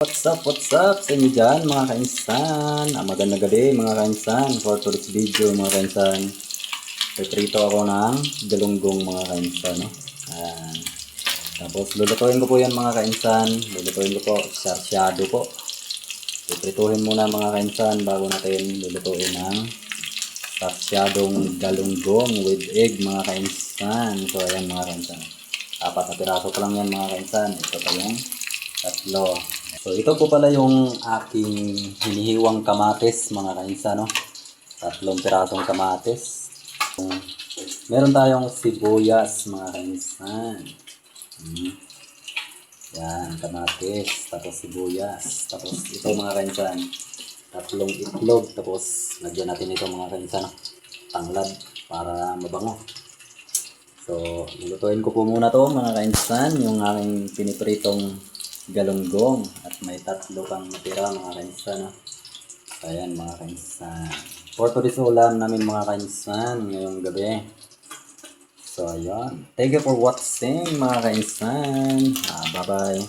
What's up sa inyo dyan mga kainsan? Magandang gabi mga kainsan. For today's video mga kainsan, piprito ako ng galunggong mga kainsan. No? Ayan. Tapos lulutuin ko po yan mga kainsan. Lulutuin ko po, sarsyado po. Piprituhin muna mga kainsan bago natin lulutuin ng sarsyadong galunggong with egg mga kainsan. So ayan mga kainsan. 4 na piraso pa lang yan mga kainsan. Ito pa yung tatlo. So ito po pala yung aking hinihiwang kamatis mga kainsan, no? 3 pirasong kamatis. Meron tayong sibuyas mga kainsan. Yan, kamatis, tapos sibuyas. Tapos ito mga kainsan, 3 itlog. Tapos lagyan natin ito mga kainsan, tanglad para mabango. So lulutuin ko po muna to mga kainsan, yung aking pinipritong galunggong at may 3 pang natira mga kainsan. Ayan mga kainsan. For today's ulam namin mga kainsan ngayong gabi. So ayan. Thank you for watching mga kainsan. Bye bye.